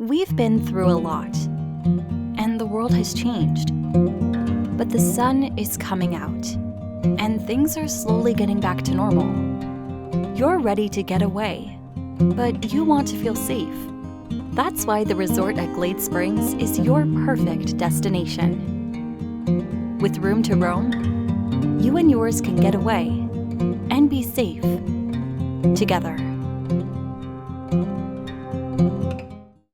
We've been through a lot, and the world has changed. But the sun is coming out, and things are slowly getting back to normal. You're ready to get away, but you want to feel safe. That's why the resort at Glade Springs is your perfect destination. With room to roam, you and yours can get away and be safe together.